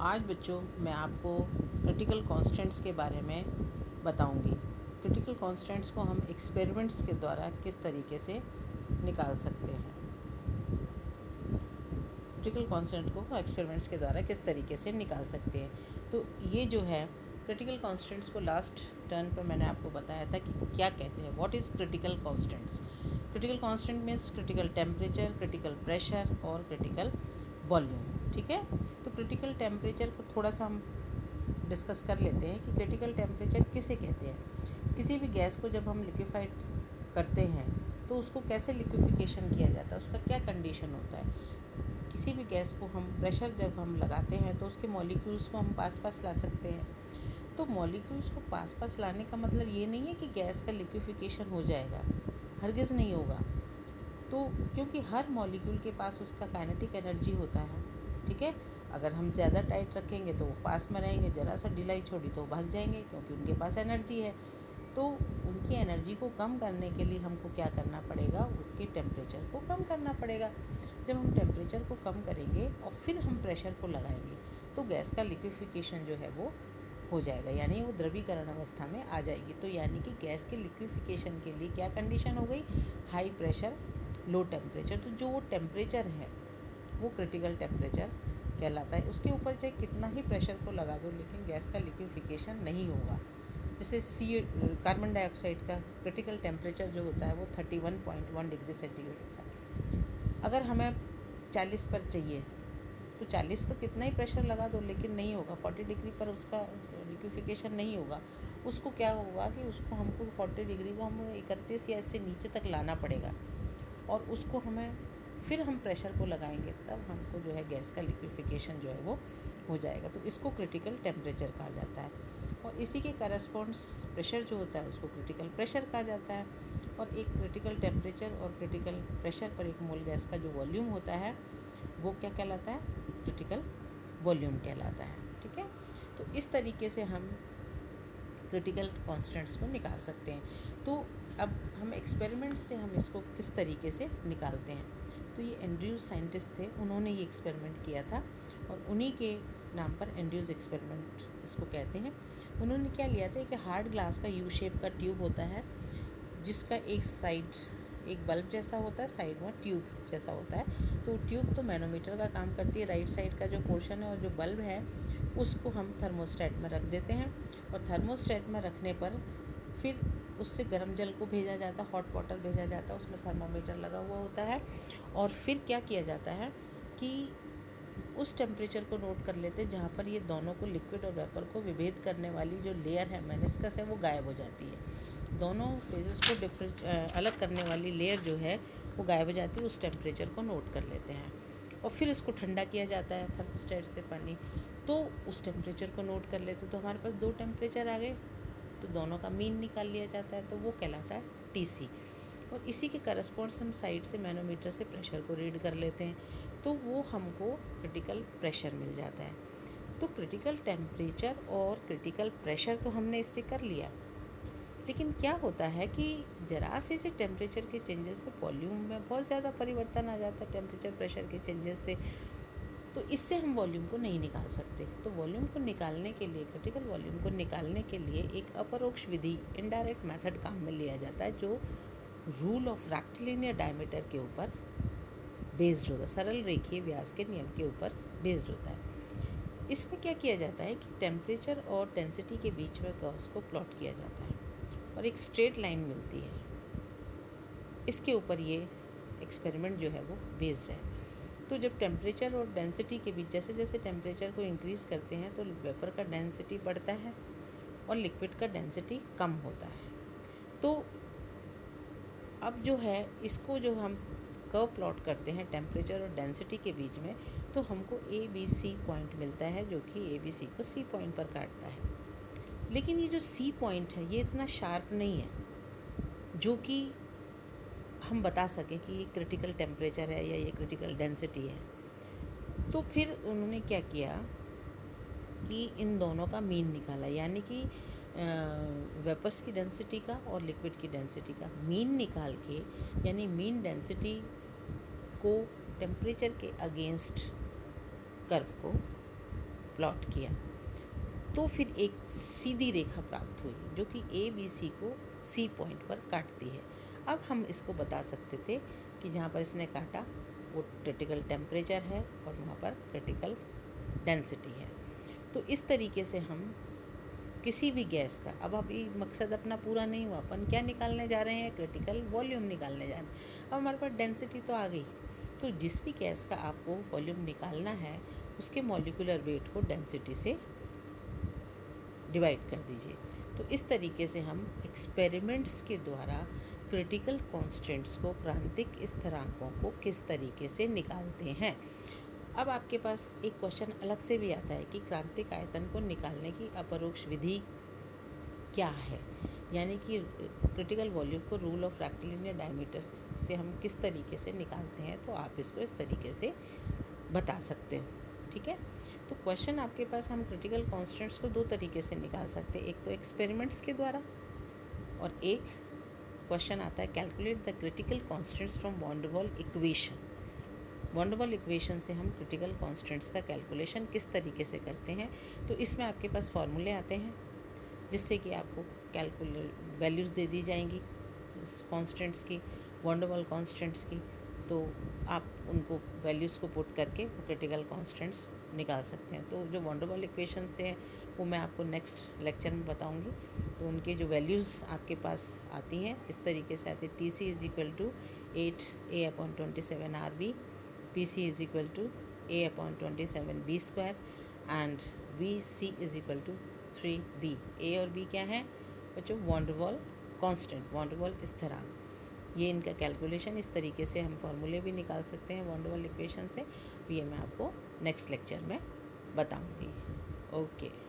आज बच्चों मैं आपको क्रिटिकल कांस्टेंट्स के बारे में बताऊंगी। क्रिटिकल कांस्टेंट्स को हम एक्सपेरिमेंट्स के द्वारा किस तरीके से निकाल सकते हैं। क्रिटिकल कांस्टेंट को एक्सपेरिमेंट्स के द्वारा किस तरीके से निकाल सकते हैं। तो ये जो है क्रिटिकल कांस्टेंट्स को लास्ट टर्न पर मैंने आपको बताया था कि क्या कहते हैं, what is critical constants. Critical constant means critical temperature, critical pressure और क्रिटिकल वॉल्यूम। ठीक है, तो क्रिटिकल टेम्परेचर को थोड़ा सा हम डिस्कस कर लेते हैं कि क्रिटिकल टेम्परेचर किसे कहते हैं। किसी भी गैस को जब हम लिक्विफाइड करते हैं तो उसको कैसे लिक्विफिकेशन किया जाता है, उसका क्या कंडीशन होता है। किसी भी गैस को हम प्रेशर जब हम लगाते हैं तो उसके मॉलिक्यूल्स को हम पास पास ला सकते हैं। तो मॉलिक्यूल्स को पास पास लाने का मतलब ये नहीं है कि गैस का लिक्विफिकेशन हो जाएगा, हरगिज़ नहीं होगा। तो क्योंकि हर मॉलिक्यूल के पास उसका काइनेटिक एनर्जी होता है। ठीक है, अगर हम ज़्यादा टाइट रखेंगे तो वो पास में रहेंगे, ज़रा सा ढिलाई छोड़ी तो भाग जाएंगे, क्योंकि उनके पास एनर्जी है। तो उनकी एनर्जी को कम करने के लिए हमको क्या करना पड़ेगा, उसके टेम्परेचर को कम करना पड़ेगा। जब हम टेम्परेचर को कम करेंगे और फिर हम प्रेशर को लगाएंगे तो गैस का लिक्विफिकेशन जो है वो हो जाएगा, यानी वो द्रवीकरण अवस्था में आ जाएगी। तो यानी कि गैस के लिक्विफिकेशन के लिए क्या कंडीशन हो गई, हाई प्रेशर लो टेम्परेचर। तो जो वो टेम्परेचर है वो क्रिटिकल टेम्परेचर कहलाता है। उसके ऊपर चाहे कितना ही प्रेशर को लगा दो लेकिन गैस का लिक्विफिकेशन नहीं होगा। जैसे कार्बन डाइऑक्साइड का क्रिटिकल टेम्परेचर जो होता है वो 31.1 डिग्री सेंटीग्रेड होता है। अगर हमें 40 पर चाहिए तो 40 पर कितना ही प्रेशर लगा दो लेकिन नहीं होगा, 40 डिग्री पर उसका लिक्विफिकेशन नहीं होगा। उसको क्या होगा कि उसको हमको 40 डिग्री को हम 31 या इससे नीचे तक लाना पड़ेगा, और उसको हमें फिर हम प्रेशर को लगाएंगे तब हमको जो है गैस का लिक्विफिकेशन जो है वो हो जाएगा। तो इसको क्रिटिकल टेम्परेचर कहा जाता है, और इसी के करस्पॉन्ड्स प्रेशर जो होता है उसको क्रिटिकल प्रेशर कहा जाता है। और एक क्रिटिकल टेम्परेचर और क्रिटिकल प्रेशर पर एक मोल गैस का जो वॉल्यूम होता है वो क्या कहलाता है, क्रिटिकल वॉल्यूम कहलाता है। ठीक है, तो इस तरीके से हम क्रिटिकल कांस्टेंट्स को निकाल सकते हैं। तो अब हम एक्सपेरिमेंट से हम इसको किस तरीके से निकालते हैं। तो ये एंड्रयूज साइंटिस्ट थे, उन्होंने ये एक्सपेरिमेंट किया था और उन्हीं के नाम पर एंड्रयूज एक्सपेरिमेंट इसको कहते हैं। उन्होंने क्या लिया था, एक हार्ड ग्लास का यू शेप का ट्यूब होता है जिसका एक साइड एक बल्ब जैसा होता है, साइड में ट्यूब जैसा होता है। तो ट्यूब तो मैनोमीटर का काम करती है। राइट साइड का जो पोर्शन है और जो बल्ब है उसको हम थर्मोस्टेट में रख देते हैं, और थर्मोस्टेट में रखने पर फिर उससे गर्म जल को भेजा जाता है, हॉट वाटर भेजा जाता है, उसमें थर्मामीटर लगा हुआ होता है। और फिर क्या किया जाता है कि उस टेम्परेचर को नोट कर लेते हैं जहाँ पर ये दोनों को, लिक्विड और वेपर को विभेद करने वाली जो लेयर है मेनिस्कस है वो गायब हो जाती है। दोनों फेजेस को अलग करने वाली लेयर जो है वो गायब हो जाती है। उस टेम्परेचर को नोट कर लेते हैं और फिर इसको ठंडा किया जाता है थर्मोस्टेट से पानी। तो उस टेम्परेचर को नोट कर लेते तो हमारे पास दो टेम्परेचर आ गए, तो दोनों का मीन निकाल लिया जाता है, तो वो कहलाता है टीसी। और इसी के करस्पॉन्ड्स हम साइड से मैनोमीटर से प्रेशर को रीड कर लेते हैं, तो वो हमको क्रिटिकल प्रेशर मिल जाता है। तो क्रिटिकल टेम्परेचर और क्रिटिकल प्रेशर तो हमने इससे कर लिया, लेकिन क्या होता है कि ज़रा से टेम्परेचर के चेंजेस से वॉल्यूम में बहुत ज़्यादा परिवर्तन आ जाता है टेम्परेचर प्रेशर के चेंजेस से। तो इससे हम वॉल्यूम को नहीं निकाल सकते। तो वॉल्यूम को निकालने के लिए, क्रिटिकल वॉल्यूम को निकालने के लिए एक अपरोक्ष विधि, इनडायरेक्ट मेथड काम में लिया जाता है, जो रूल ऑफ रेक्टिलिनियर डायमीटर के ऊपर बेस्ड होता है, सरल रेखीय व्यास के नियम के ऊपर बेस्ड होता है। इसमें क्या किया जाता है कि टेम्परेचर और डेंसिटी के बीच में कर्व्स को प्लॉट किया जाता है और एक स्ट्रेट लाइन मिलती है। इसके ऊपर ये एक्सपेरिमेंट जो है वो बेस्ड है। तो जब टेम्परेचर और डेंसिटी के बीच, जैसे जैसे टेम्परेचर को इंक्रीज़ करते हैं तो वेपर का डेंसिटी बढ़ता है और लिक्विड का डेंसिटी कम होता है। तो अब जो है इसको जो हम कर्व प्लॉट करते हैं टेम्परेचर और डेंसिटी के बीच में, तो हमको ABC पॉइंट मिलता है जो कि ABC को C पॉइंट पर काटता है। लेकिन ये जो C पॉइंट है ये इतना शार्प नहीं है जो कि हम बता सकें कि ये क्रिटिकल टेम्परेचर है या ये क्रिटिकल डेंसिटी है। तो फिर उन्होंने क्या किया कि इन दोनों का मीन निकाला, यानी कि वेपर्स की डेंसिटी का और लिक्विड की डेंसिटी का मीन निकाल के, यानी मीन डेंसिटी को टेम्परेचर के अगेंस्ट कर्व को प्लॉट किया तो फिर एक सीधी रेखा प्राप्त हुई जो कि ए बी सी को सी पॉइंट पर काटती है। अब हम इसको बता सकते थे कि जहाँ पर इसने काटा वो क्रिटिकल टेम्परेचर है और वहाँ पर क्रिटिकल डेंसिटी है। तो इस तरीके से हम किसी भी गैस का, अब अभी मकसद अपना पूरा नहीं हुआ, अपन क्या निकालने जा रहे हैं, क्रिटिकल वॉल्यूम निकालने जा रहे हैं। अब हमारे पास डेंसिटी तो आ गई, तो जिस भी गैस का आपको वॉल्यूम निकालना है उसके मॉलिक्यूलर वेट को डेंसिटी से डिवाइड कर दीजिए। तो इस तरीके से हम एक्सपेरिमेंट्स के द्वारा क्रिटिकल कांस्टेंट्स को, क्रांतिक स्थिरांकों को किस तरीके से निकालते हैं। अब आपके पास एक क्वेश्चन अलग से भी आता है कि क्रांतिक आयतन को निकालने की अपरोक्ष विधि क्या है, यानी कि क्रिटिकल वॉल्यूम को रूल ऑफ रेक्टिलिनियर डायमीटर से हम किस तरीके से निकालते हैं। तो आप इसको इस तरीके से बता सकते हो, ठीक है। तो क्वेश्चन आपके पास, हम क्रिटिकल कांस्टेंट्स को दो तरीके से निकाल सकते हैं, एक तो एक्सपेरिमेंट्स के द्वारा और एक क्वेश्चन आता है calculate the critical constants from van der Waals equation. Van der Waals equation से हम क्रिटिकल कांस्टेंट्स का कैलकुलेशन किस तरीके से करते हैं। तो इसमें आपके पास फॉर्मूले आते हैं जिससे कि आपको वैल्यूज़ दे दी जाएंगी कांस्टेंट्स की, वॉन डेर वाल कांस्टेंट्स की। तो आप उनको वैल्यूज़ को पुट करके वो क्रिटिकल कांस्टेंट्स निकाल सकते हैं। तो जो वॉन डेर वाल इक्वेशन से है वो मैं आपको नेक्स्ट लेक्चर में बताऊंगी। तो उनके जो वैल्यूज़ आपके पास आती हैं इस तरीके से आती है, T C is equal to 8A/27 RB, P C is equal to A/27 B square and V C is equal to 3B। A और बी क्या है बच्चों, van der Waals constant, van der Waals स्थिरांक। ये इनका calculation, इस तरीके से हम फॉर्मूले भी निकाल सकते हैं वॉन डेर वाल इक्वेशन से। ये मैं आपको नेक्स्ट लेक्चर में बताऊंगी। ओके।